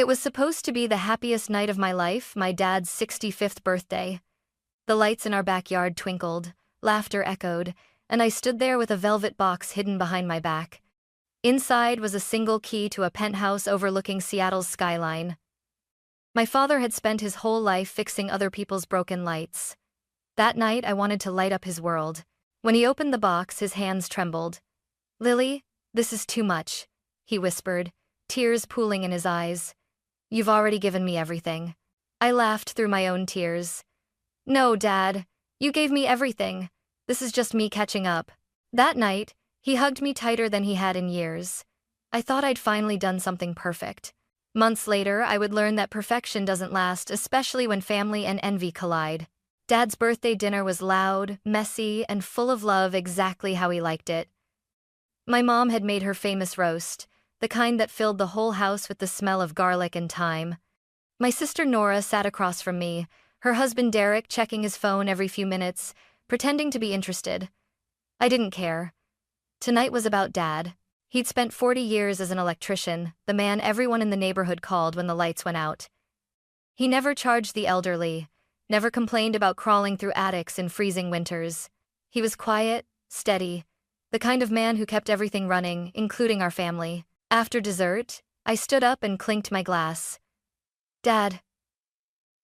It was supposed to be the happiest night of my life, my dad's 65th birthday. The lights in our backyard twinkled, laughter echoed, and I stood there with a velvet box hidden behind my back. Inside was a single key to a penthouse overlooking Seattle's skyline. My father had spent his whole life fixing other people's broken lights. That night, I wanted to light up his world. When he opened the box, his hands trembled. "Lily, this is too much," he whispered, tears pooling in his eyes. "You've already given me everything." I laughed through my own tears. "No, Dad, you gave me everything. This is just me catching up." That night, he hugged me tighter than he had in years. I thought I'd finally done something perfect. Months later, I would learn that perfection doesn't last, especially when family and envy collide. Dad's birthday dinner was loud, messy, and full of love, exactly how he liked it. My mom had made her famous roast, the kind that filled the whole house with the smell of garlic and thyme. My sister Nora sat across from me, her husband Derek checking his phone every few minutes, pretending to be interested. I didn't care. Tonight was about Dad. He'd spent 40 years as an electrician, the man everyone in the neighborhood called when the lights went out. He never charged the elderly, never complained about crawling through attics in freezing winters. He was quiet, steady, the kind of man who kept everything running, including our family. After dessert, I stood up and clinked my glass. "Dad,"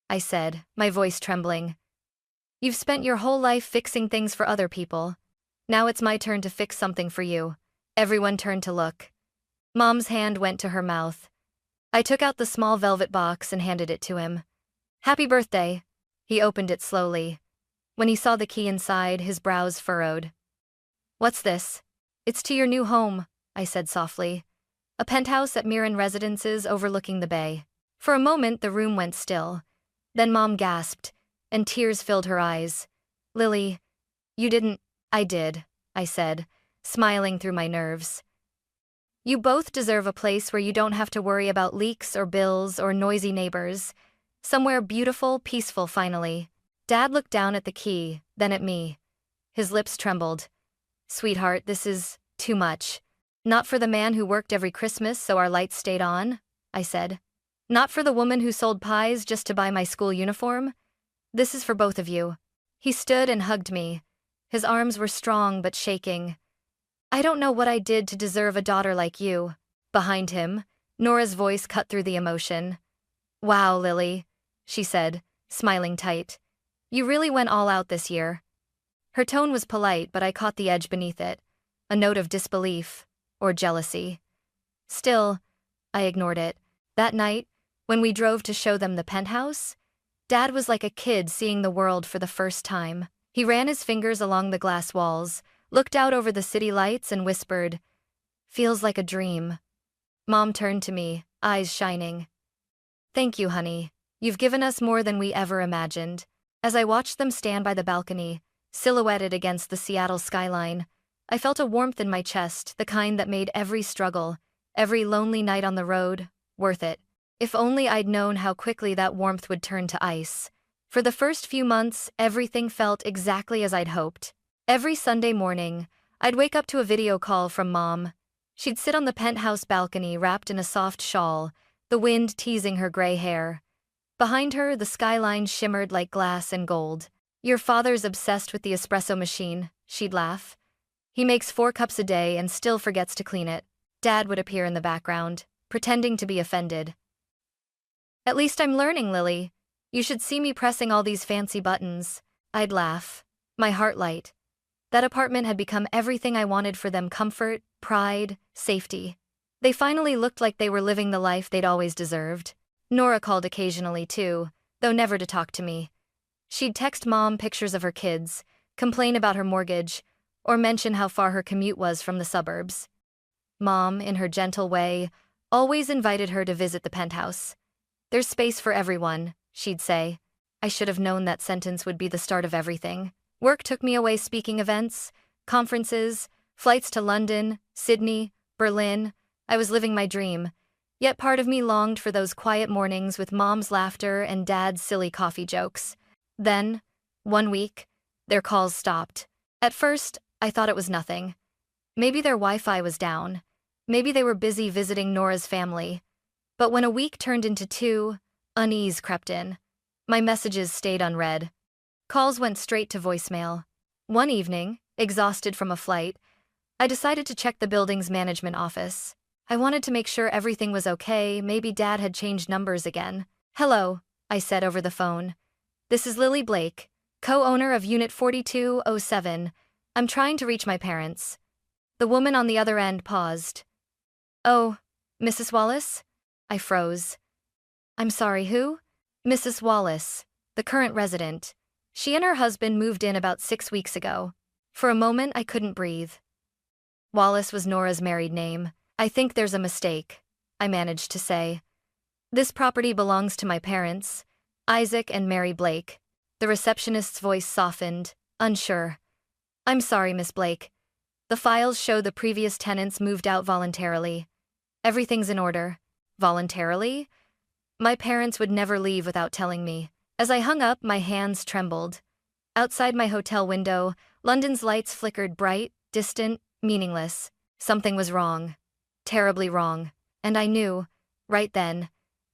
I said, my voice trembling. "You've spent your whole life fixing things for other people. Now it's my turn to fix something for you." Everyone turned to look. Mom's hand went to her mouth. I took out the small velvet box and handed it to him. "Happy birthday." He opened it slowly. When he saw the key inside, his brows furrowed. "What's this?" "It's to your new home," I said softly. "A penthouse at Mirren Residences overlooking the bay." For a moment, the room went still. Then Mom gasped, and tears filled her eyes. "Lily, you didn't—" "I did," I said, smiling through my nerves. "You both deserve a place where you don't have to worry about leaks or bills or noisy neighbors. Somewhere beautiful, peaceful, finally." Dad looked down at the key, then at me. His lips trembled. "Sweetheart, this is too much. Not for the man who worked every Christmas so our lights stayed on," I said. "Not for the woman who sold pies just to buy my school uniform. This is for both of you." He stood and hugged me. His arms were strong but shaking. "I don't know what I did to deserve a daughter like you." Behind him, Nora's voice cut through the emotion. "Wow, Lily," she said, smiling tight. "You really went all out this year." Her tone was polite, but I caught the edge beneath it, a note of disbelief or jealousy. Still, I ignored it. That night, when we drove to show them the penthouse, Dad was like a kid seeing the world for the first time. He ran his fingers along the glass walls, looked out over the city lights and whispered, "Feels like a dream." Mom turned to me, eyes shining. "Thank you, honey. You've given us more than we ever imagined." As I watched them stand by the balcony, silhouetted against the Seattle skyline, I felt a warmth in my chest, the kind that made every struggle, every lonely night on the road, worth it. If only I'd known how quickly that warmth would turn to ice. For the first few months, everything felt exactly as I'd hoped. Every Sunday morning, I'd wake up to a video call from Mom. She'd sit on the penthouse balcony wrapped in a soft shawl, the wind teasing her gray hair. Behind her, the skyline shimmered like glass and gold. "Your father's obsessed with the espresso machine," she'd laugh. "He makes 4 cups a day and still forgets to clean it." Dad would appear in the background, pretending to be offended. "At least I'm learning, Lily. You should see me pressing all these fancy buttons." I'd laugh, my heart light. That apartment had become everything I wanted for them: comfort, pride, safety. They finally looked like they were living the life they'd always deserved. Nora called occasionally too, though never to talk to me. She'd text Mom pictures of her kids, complain about her mortgage, or mention how far her commute was from the suburbs. Mom, in her gentle way, always invited her to visit the penthouse. "There's space for everyone," she'd say. I should have known that sentence would be the start of everything. Work took me away: speaking events, conferences, flights to London, Sydney, Berlin. I was living my dream. Yet part of me longed for those quiet mornings with Mom's laughter and Dad's silly coffee jokes. Then, one week, their calls stopped. At first, I thought it was nothing. Maybe their Wi-Fi was down. Maybe they were busy visiting Nora's family. But when a week turned into 2, unease crept in. My messages stayed unread. Calls went straight to voicemail. One evening, exhausted from a flight, I decided to check the building's management office. I wanted to make sure everything was okay, maybe Dad had changed numbers again. "Hello," I said over the phone. "This is Lily Blake, co-owner of Unit 4207. I'm trying to reach my parents." The woman on the other end paused. "Oh, Mrs. Wallace?" I froze. "I'm sorry, who?" "Mrs. Wallace, the current resident. She and her husband moved in about 6 weeks ago." For a moment, I couldn't breathe. Wallace was Nora's married name. "I think there's a mistake," I managed to say. "This property belongs to my parents, Isaac and Mary Blake." The receptionist's voice softened, unsure. "I'm sorry, Miss Blake. The files show the previous tenants moved out voluntarily. Everything's in order." Voluntarily? My parents would never leave without telling me. As I hung up, my hands trembled. Outside my hotel window, London's lights flickered bright, distant, meaningless. Something was wrong. Terribly wrong. And I knew, right then,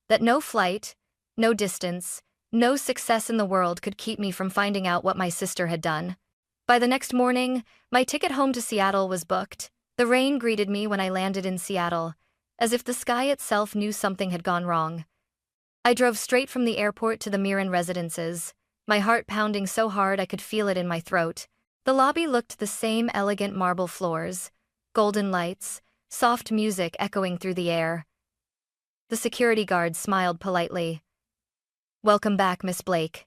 that no flight, no distance, no success in the world could keep me from finding out what my sister had done. By the next morning, my ticket home to Seattle was booked. The rain greeted me when I landed in Seattle, as if the sky itself knew something had gone wrong. I drove straight from the airport to the Mirren residences, my heart pounding so hard I could feel it in my throat. The lobby looked the same: elegant marble floors, golden lights, soft music echoing through the air. The security guard smiled politely. "Welcome back, Miss Blake,"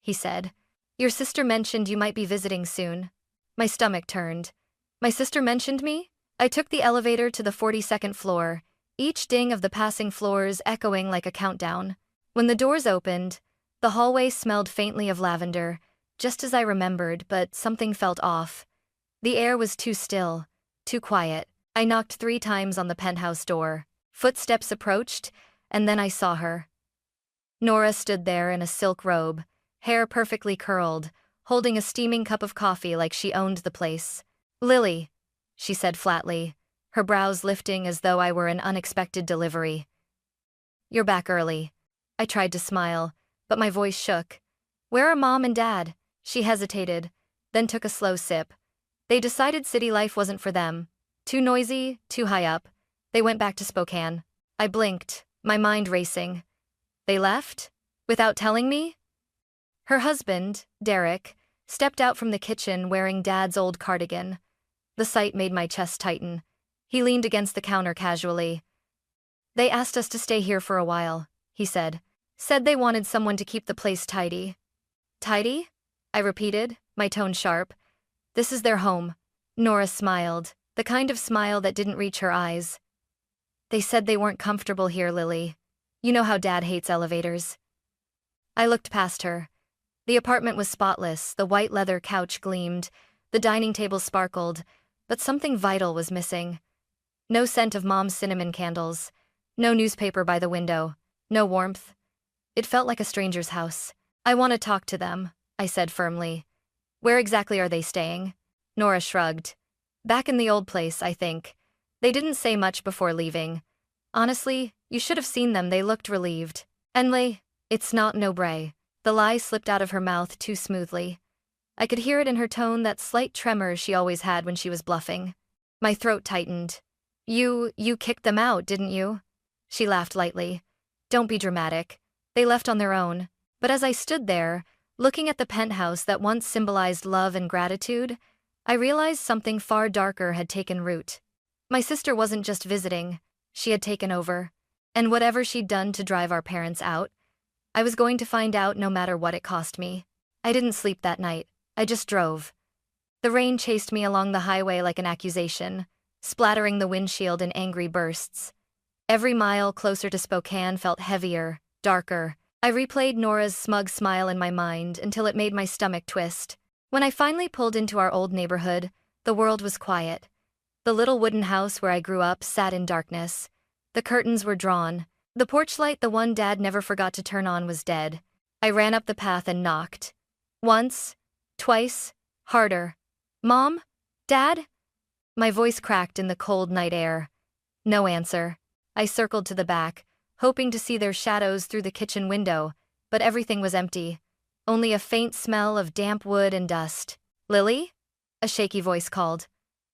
he said. "Your sister mentioned you might be visiting soon." My stomach turned. My sister mentioned me? I took the elevator to the 42nd floor, each ding of the passing floors echoing like a countdown. When the doors opened, the hallway smelled faintly of lavender, just as I remembered, but something felt off. The air was too still, too quiet. I knocked 3 times on the penthouse door. Footsteps approached, and then I saw her. Nora stood there in a silk robe, hair perfectly curled, holding a steaming cup of coffee like she owned the place. "Lily," she said flatly, her brows lifting as though I were an unexpected delivery. "You're back early." I tried to smile, but my voice shook. "Where are Mom and Dad?" She hesitated, then took a slow sip. "They decided city life wasn't for them. Too noisy, too high up. They went back to Spokane." I blinked, my mind racing. "They left? Without telling me?" Her husband, Derek, stepped out from the kitchen wearing Dad's old cardigan. The sight made my chest tighten. He leaned against the counter casually. "They asked us to stay here for a while," he said. "Said they wanted someone to keep the place tidy." "Tidy?" I repeated, my tone sharp. "This is their home." Nora smiled, the kind of smile that didn't reach her eyes. "They said they weren't comfortable here, Lily. You know how Dad hates elevators." I looked past her. The apartment was spotless, the white leather couch gleamed, the dining table sparkled, but something vital was missing. No scent of Mom's cinnamon candles, no newspaper by the window, no warmth. It felt like a stranger's house. "I want to talk to them," I said firmly. "Where exactly are they staying?" Nora shrugged. "Back in the old place, I think. They didn't say much before leaving. Honestly, you should have seen them, they looked relieved." "Enley, it's not no bray." The lie slipped out of her mouth too smoothly. I could hear it in her tone, that slight tremor she always had when she was bluffing. My throat tightened. You kicked them out, didn't you?" She laughed lightly. "Don't be dramatic. They left on their own." But as I stood there, looking at the penthouse that once symbolized love and gratitude, I realized something far darker had taken root. My sister wasn't just visiting, she had taken over. And whatever she'd done to drive our parents out, I was going to find out no matter what it cost me. I didn't sleep that night, I just drove. The rain chased me along the highway like an accusation, splattering the windshield in angry bursts. Every mile closer to Spokane felt heavier, darker. I replayed Nora's smug smile in my mind until it made my stomach twist. When I finally pulled into our old neighborhood, the world was quiet. The little wooden house where I grew up sat in darkness. The curtains were drawn. The porch light, the one Dad never forgot to turn on, was dead. I ran up the path and knocked. Once, twice, harder. "Mom? Dad?" My voice cracked in the cold night air. No answer. I circled to the back, hoping to see their shadows through the kitchen window, but everything was empty. Only a faint smell of damp wood and dust. "Lily?" a shaky voice called.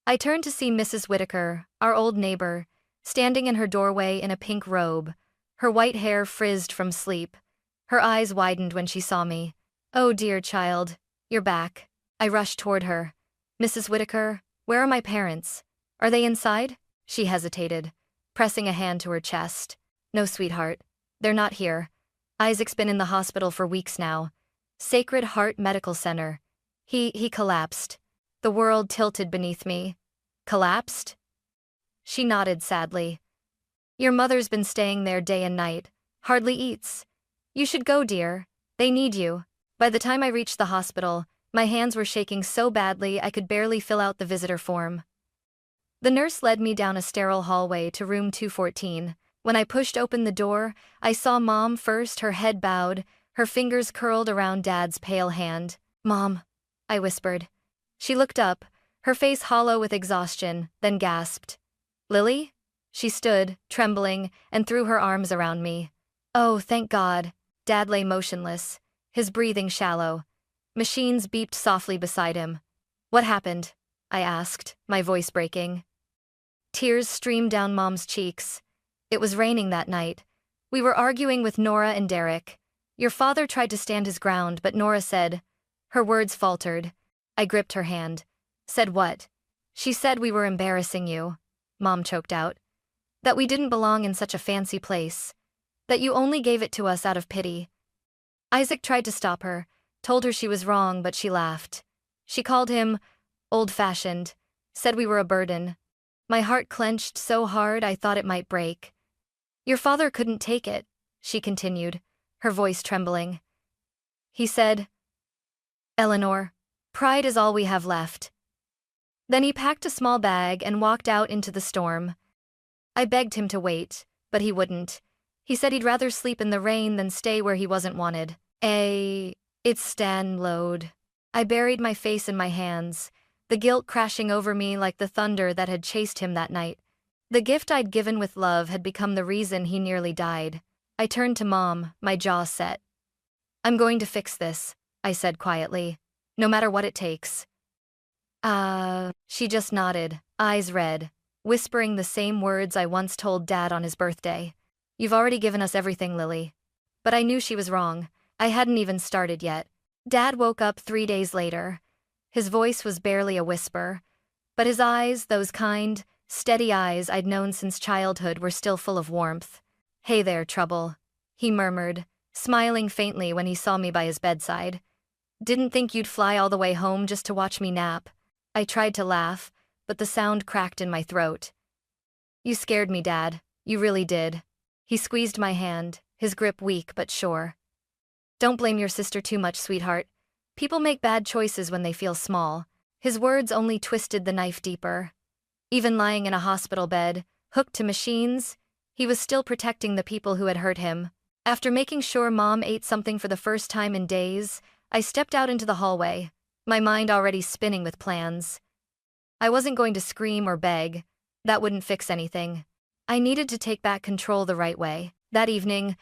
I turned to see Mrs. Whitaker, our old neighbor, standing in her doorway in a pink robe, her white hair frizzed from sleep. Her eyes widened when she saw me. "Oh dear child, you're back." I rushed toward her. "Mrs. Whitaker, where are my parents? Are they inside?" She hesitated, pressing a hand to her chest. "No, sweetheart, they're not here. Isaac's been in the hospital for weeks now. Sacred Heart Medical Center. He collapsed." The world tilted beneath me. "Collapsed?" She nodded sadly. "Your mother's been staying there day and night. Hardly eats. You should go, dear. They need you." By the time I reached the hospital, my hands were shaking so badly I could barely fill out the visitor form. The nurse led me down a sterile hallway to room 214. When I pushed open the door, I saw Mom first, her head bowed, her fingers curled around Dad's pale hand. "Mom," I whispered. She looked up, her face hollow with exhaustion, then gasped. "Lily?" She stood, trembling, and threw her arms around me. "Oh, thank God." Dad lay motionless, his breathing shallow. Machines beeped softly beside him. "What happened?" I asked, my voice breaking. Tears streamed down Mom's cheeks. "It was raining that night. We were arguing with Nora and Derek. Your father tried to stand his ground, but Nora said—" Her words faltered. I gripped her hand. "Said what?" "She said we were embarrassing you," Mom choked out. "That we didn't belong in such a fancy place. That you only gave it to us out of pity." Isaac tried to stop her, told her she was wrong, but she laughed. She called him old-fashioned, said we were a burden. My heart clenched so hard I thought it might break. "Your father couldn't take it," she continued, her voice trembling. "He said, 'Eleanor, pride is all we have left.'" Then he packed a small bag and walked out into the storm. I begged him to wait, but he wouldn't. He said he'd rather sleep in the rain than stay where he wasn't wanted. It's Stan load. I buried my face in my hands, the guilt crashing over me like the thunder that had chased him that night. The gift I'd given with love had become the reason he nearly died. I turned to Mom, my jaw set. "I'm going to fix this," I said quietly. "No matter what it takes." She just nodded, eyes red, whispering the same words I once told Dad on his birthday. "You've already given us everything, Lily." But I knew she was wrong. I hadn't even started yet. Dad woke up 3 days later. His voice was barely a whisper, but his eyes, those kind, steady eyes I'd known since childhood, were still full of warmth. "Hey there, Trouble," he murmured, smiling faintly when he saw me by his bedside. "Didn't think you'd fly all the way home just to watch me nap." I tried to laugh, but the sound cracked in my throat. "You scared me, Dad. You really did." He squeezed my hand, his grip weak but sure. "Don't blame your sister too much, sweetheart. People make bad choices when they feel small." His words only twisted the knife deeper. Even lying in a hospital bed, hooked to machines, he was still protecting the people who had hurt him. After making sure Mom ate something for the first time in days, I stepped out into the hallway, my mind already spinning with plans. I wasn't going to scream or beg. That wouldn't fix anything. I needed to take back control the right way. That evening,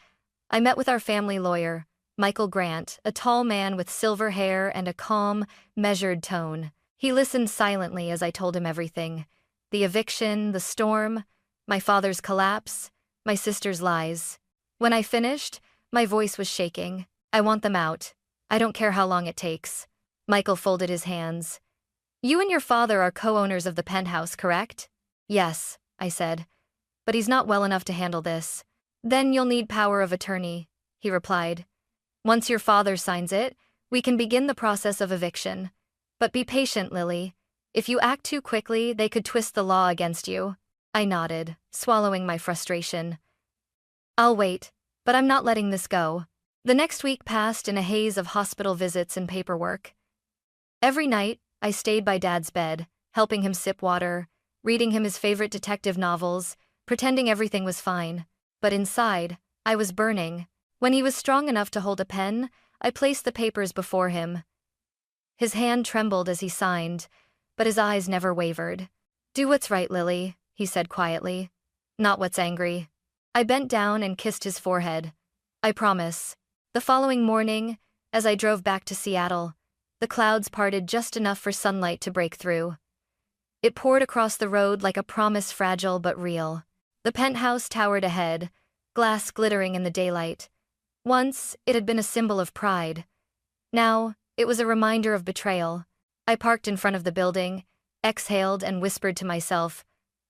I met with our family lawyer, Michael Grant, a tall man with silver hair and a calm, measured tone. He listened silently as I told him everything. The eviction, the storm, my father's collapse, my sister's lies. When I finished, my voice was shaking. "I want them out. I don't care how long it takes." Michael folded his hands. "You and your father are co-owners of the Penthouse, correct?" "Yes," I said. "But he's not well enough to handle this." "Then you'll need power of attorney," he replied. "Once your father signs it, we can begin the process of eviction. But be patient, Lily. If you act too quickly, they could twist the law against you." I nodded, swallowing my frustration. "I'll wait, but I'm not letting this go." The next week passed in a haze of hospital visits and paperwork. Every night, I stayed by Dad's bed, helping him sip water, reading him his favorite detective novels, pretending everything was fine. But inside, I was burning. When he was strong enough to hold a pen, I placed the papers before him. His hand trembled as he signed, but his eyes never wavered. "Do what's right, Lily," he said quietly. "Not what's angry." I bent down and kissed his forehead. I promise. The following morning, as I drove back to Seattle, the clouds parted just enough for sunlight to break through. It poured across the road like a promise, fragile but real. The penthouse towered ahead, glass glittering in the daylight. Once, it had been a symbol of pride. Now, it was a reminder of betrayal. I parked in front of the building, exhaled and whispered to myself,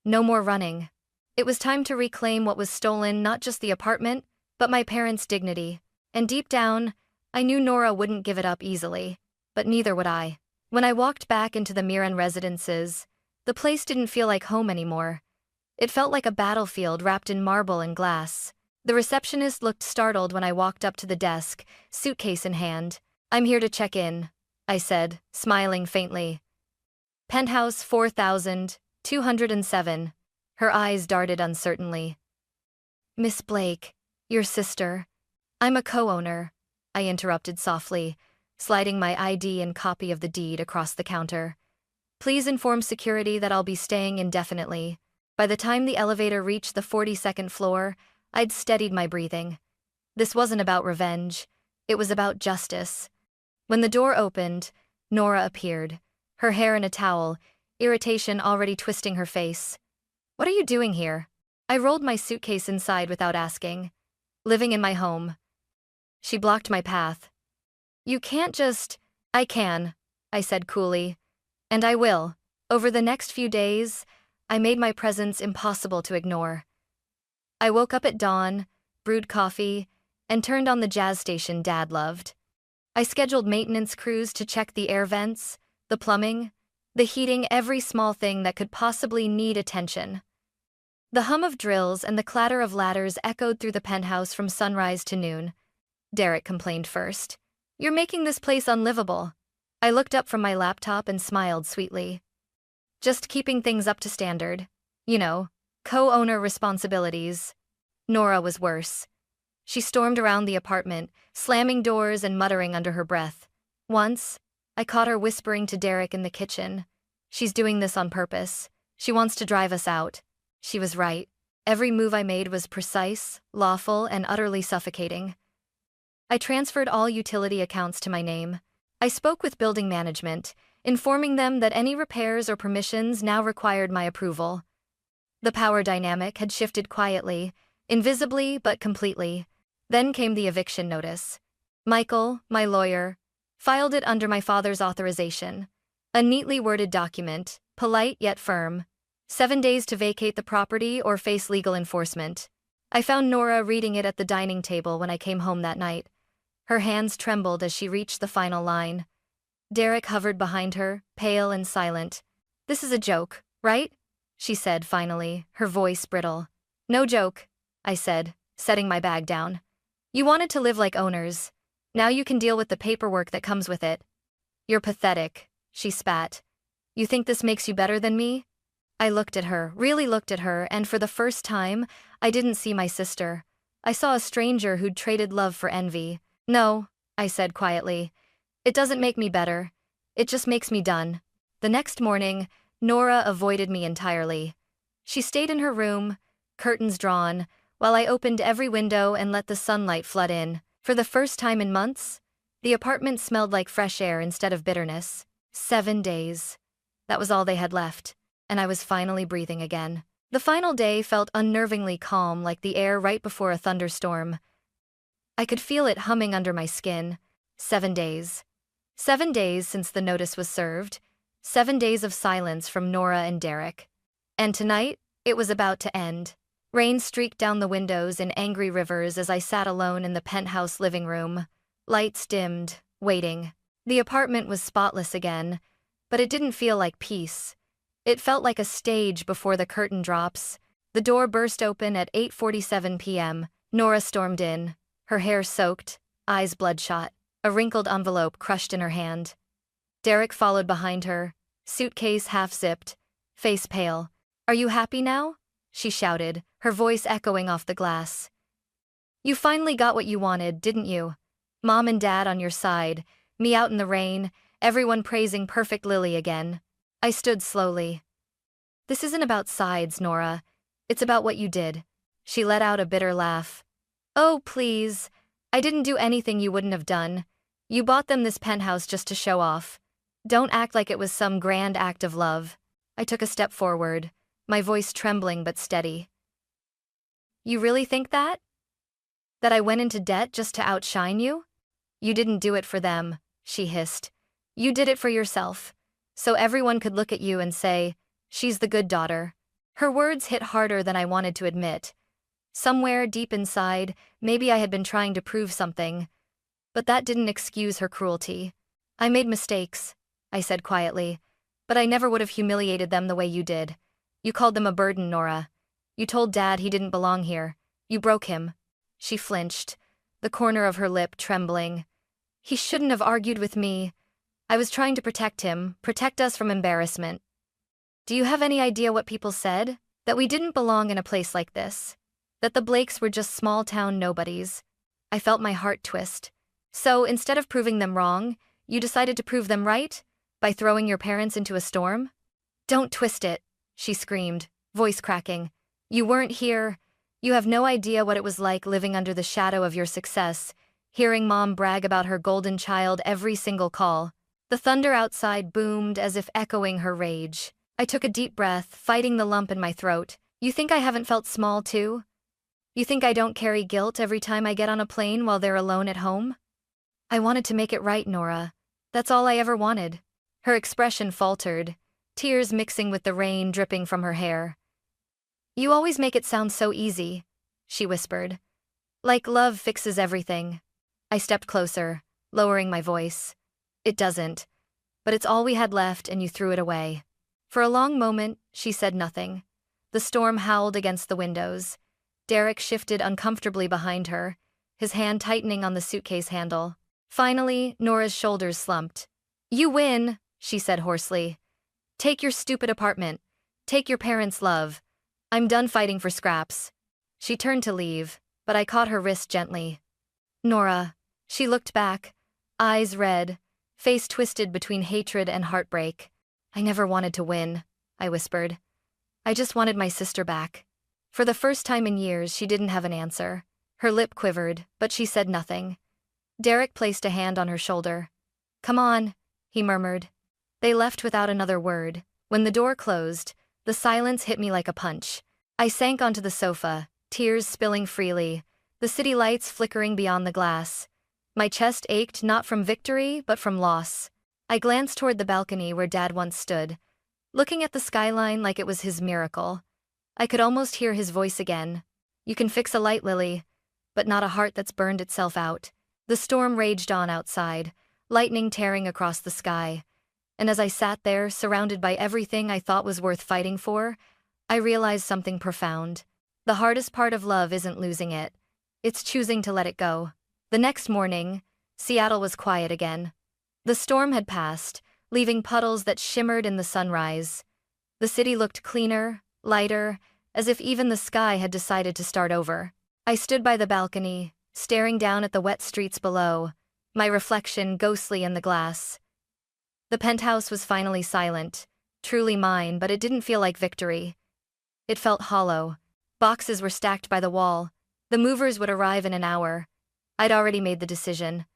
no more running. It was time to reclaim what was stolen, not just the apartment, but my parents' dignity. And deep down, I knew Nora wouldn't give it up easily, but neither would I. When I walked back into the Miran residences, the place didn't feel like home anymore. It felt like a battlefield wrapped in marble and glass. The receptionist looked startled when I walked up to the desk, suitcase in hand. "I'm here to check in," I said, smiling faintly. "Penthouse 4207. Her eyes darted uncertainly. "Miss Blake, your sister." "I'm a co-owner," I interrupted softly, sliding my ID and copy of the deed across the counter. "Please inform security that I'll be staying indefinitely." By the time the elevator reached the 42nd floor, I'd steadied my breathing. This wasn't about revenge. It was about justice. When the door opened, Nora appeared, her hair in a towel, irritation already twisting her face. "What are you doing here?" I rolled my suitcase inside without asking. "Living in my home." She blocked my path. "You can't just—" "I can," I said coolly. "And I will." Over the next few days, I made my presence impossible to ignore. I woke up at dawn, brewed coffee, and turned on the jazz station Dad loved. I scheduled maintenance crews to check the air vents, the plumbing, the heating, every small thing that could possibly need attention. The hum of drills and the clatter of ladders echoed through the penthouse from sunrise to noon. Derek complained first. "You're making this place unlivable." I looked up from my laptop and smiled sweetly. "Just keeping things up to standard. You know, co-owner responsibilities." Nora was worse. She stormed around the apartment, slamming doors and muttering under her breath. Once, I caught her whispering to Derek in the kitchen. "She's doing this on purpose. She wants to drive us out." She was right. Every move I made was precise, lawful, and utterly suffocating. I transferred all utility accounts to my name. I spoke with building management, informing them that any repairs or permissions now required my approval. The power dynamic had shifted quietly, invisibly but completely. Then came the eviction notice. Michael, my lawyer, filed it under my father's authorization. A neatly worded document, polite yet firm. 7 days to vacate the property or face legal enforcement. I found Nora reading it at the dining table when I came home that night. Her hands trembled as she reached the final line. Derek hovered behind her, pale and silent. "This is a joke, right?" she said finally, her voice brittle. "No joke," I said, setting my bag down. "You wanted to live like owners. Now you can deal with the paperwork that comes with it." "You're pathetic," she spat. "You think this makes you better than me?" I looked at her, really looked at her, and for the first time, I didn't see my sister. I saw a stranger who'd traded love for envy. "No," I said quietly. "It doesn't make me better. It just makes me done." The next morning, Nora avoided me entirely. She stayed in her room, curtains drawn, while I opened every window and let the sunlight flood in. For the first time in months, the apartment smelled like fresh air instead of bitterness. 7 days. That was all they had left, and I was finally breathing again. The final day felt unnervingly calm, like the air right before a thunderstorm. I could feel it humming under my skin. 7 days. 7 days since the notice was served. 7 days of silence from Nora and Derek. And tonight, it was about to end. Rain streaked down the windows in angry rivers as I sat alone in the penthouse living room. Lights dimmed, waiting. The apartment was spotless again, but it didn't feel like peace. It felt like a stage before the curtain drops. The door burst open at 8:47 p.m. Nora stormed in, her hair soaked, eyes bloodshot, a wrinkled envelope crushed in her hand. Derek followed behind her, suitcase half-zipped, face pale. "Are you happy now?" she shouted, her voice echoing off the glass. "You finally got what you wanted, didn't you? Mom and Dad on your side, me out in the rain, everyone praising perfect Lily again." I stood slowly. "This isn't about sides, Nora. It's about what you did." She let out a bitter laugh. Oh, please. I didn't do anything you wouldn't have done. You bought them this penthouse just to show off. Don't act like it was some grand act of love. I took a step forward, my voice trembling but steady. You really think that? That I went into debt just to outshine you? You didn't do it for them, she hissed. You did it for yourself. So everyone could look at you and say, she's the good daughter. Her words hit harder than I wanted to admit. Somewhere deep inside, maybe I had been trying to prove something. But that didn't excuse her cruelty. I made mistakes, I said quietly, but I never would have humiliated them the way you did. You called them a burden, Nora. You told Dad he didn't belong here. You broke him. She flinched, the corner of her lip trembling. He shouldn't have argued with me. I was trying to protect him, protect us from embarrassment. Do you have any idea what people said? That we didn't belong in a place like this. That the Blakes were just small-town nobodies. I felt my heart twist. So, instead of proving them wrong, you decided to prove them right? By throwing your parents into a storm? Don't twist it, she screamed, voice cracking. You weren't here. You have no idea what it was like living under the shadow of your success, hearing Mom brag about her golden child every single call. The thunder outside boomed as if echoing her rage. I took a deep breath, fighting the lump in my throat. You think I haven't felt small too? You think I don't carry guilt every time I get on a plane while they're alone at home? I wanted to make it right, Nora. That's all I ever wanted. Her expression faltered, tears mixing with the rain dripping from her hair. You always make it sound so easy, she whispered. Like love fixes everything. I stepped closer, lowering my voice. It doesn't. But it's all we had left and you threw it away. For a long moment, she said nothing. The storm howled against the windows. Derek shifted uncomfortably behind her, his hand tightening on the suitcase handle. Finally, Nora's shoulders slumped. You win, she said hoarsely. Take your stupid apartment. Take your parents' love. I'm done fighting for scraps. She turned to leave, but I caught her wrist gently. Nora. She looked back, eyes red, face twisted between hatred and heartbreak. I never wanted to win, I whispered. I just wanted my sister back. For the first time in years, she didn't have an answer. Her lip quivered, but she said nothing. Derek placed a hand on her shoulder. Come on, he murmured. They left without another word. When the door closed, the silence hit me like a punch. I sank onto the sofa, tears spilling freely, the city lights flickering beyond the glass. My chest ached not from victory, but from loss. I glanced toward the balcony where Dad once stood, looking at the skyline like it was his miracle. I could almost hear his voice again. You can fix a light, Lily, but not a heart that's burned itself out. The storm raged on outside, lightning tearing across the sky. And as I sat there, surrounded by everything I thought was worth fighting for, I realized something profound. The hardest part of love isn't losing it. It's choosing to let it go. The next morning, Seattle was quiet again. The storm had passed, leaving puddles that shimmered in the sunrise. The city looked cleaner, lighter, as if even the sky had decided to start over. I stood by the balcony, staring down at the wet streets below, my reflection ghostly in the glass. The penthouse was finally silent, truly mine, but it didn't feel like victory. It felt hollow. Boxes were stacked by the wall. The movers would arrive in an hour. I'd already made the decision.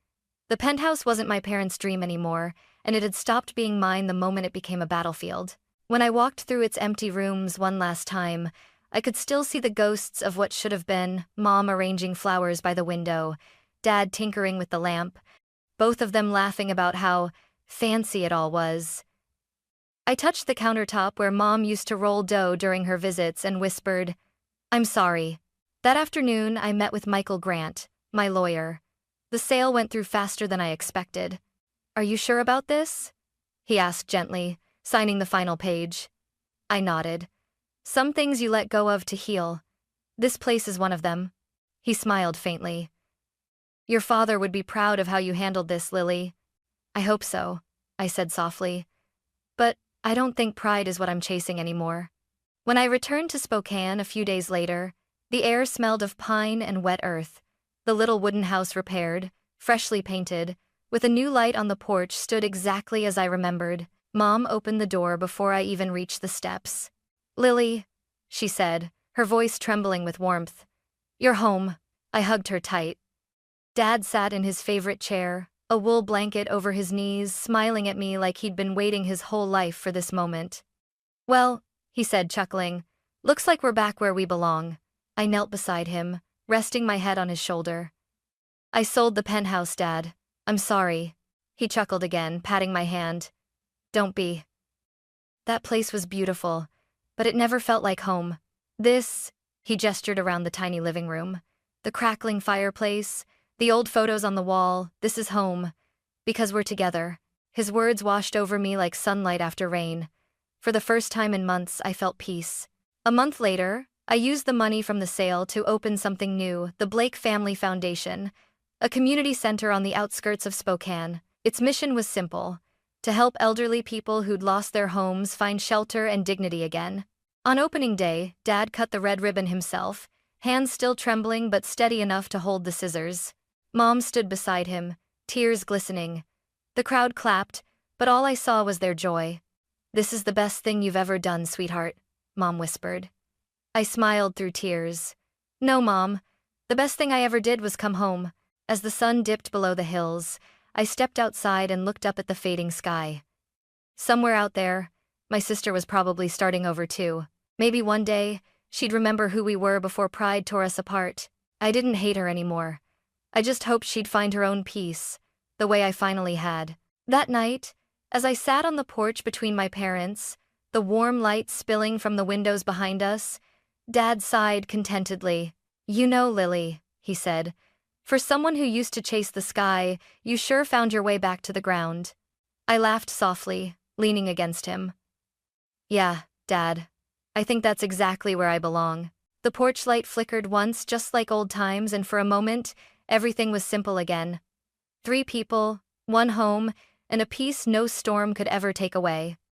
The penthouse wasn't my parents' dream anymore, and it had stopped being mine the moment it became a battlefield. When I walked through its empty rooms one last time, I could still see the ghosts of what should have been, Mom arranging flowers by the window, Dad tinkering with the lamp, both of them laughing about how fancy it all was. I touched the countertop where Mom used to roll dough during her visits and whispered, I'm sorry. That afternoon, I met with Michael Grant, my lawyer. The sale went through faster than I expected. Are you sure about this? He asked gently, signing the final page. I nodded. Some things you let go of to heal. This place is one of them. He smiled faintly. Your father would be proud of how you handled this, Lily. I hope so, I said softly. But I don't think pride is what I'm chasing anymore. When I returned to Spokane a few days later, the air smelled of pine and wet earth. The little wooden house repaired, freshly painted, with a new light on the porch stood exactly as I remembered. Mom opened the door before I even reached the steps. Lily, she said, her voice trembling with warmth. "You're home." I hugged her tight. Dad sat in his favorite chair, a wool blanket over his knees, smiling at me like he'd been waiting his whole life for this moment. "Well," he said, chuckling, "looks like we're back where we belong." I knelt beside him, resting my head on his shoulder. "I sold the penthouse, Dad. I'm sorry." He chuckled again, patting my hand. "Don't be. That place was beautiful, but it never felt like home. This," he gestured around the tiny living room, "the crackling fireplace, the old photos on the wall, this is home. Because we're together." His words washed over me like sunlight after rain. For the first time in months, I felt peace. A month later, I used the money from the sale to open something new, the Blake Family Foundation, a community center on the outskirts of Spokane. Its mission was simple: to help elderly people who'd lost their homes find shelter and dignity again. On opening day, Dad cut the red ribbon himself, hands still trembling but steady enough to hold the scissors. Mom stood beside him, tears glistening. The crowd clapped, but all I saw was their joy. "This is the best thing you've ever done, sweetheart," Mom whispered. I smiled through tears. "No, Mom. The best thing I ever did was come home." As the sun dipped below the hills, I stepped outside and looked up at the fading sky. Somewhere out there, my sister was probably starting over too. Maybe one day, she'd remember who we were before pride tore us apart. I didn't hate her anymore. I just hoped she'd find her own peace, the way I finally had. That night, as I sat on the porch between my parents, the warm light spilling from the windows behind us, Dad sighed contentedly. "You know, Lily," he said, "for someone who used to chase the sky, you sure found your way back to the ground." I laughed softly, leaning against him. "Yeah, Dad. I think that's exactly where I belong." The porch light flickered once, just like old times, and for a moment, everything was simple again. 3 people, 1 home, and a peace no storm could ever take away.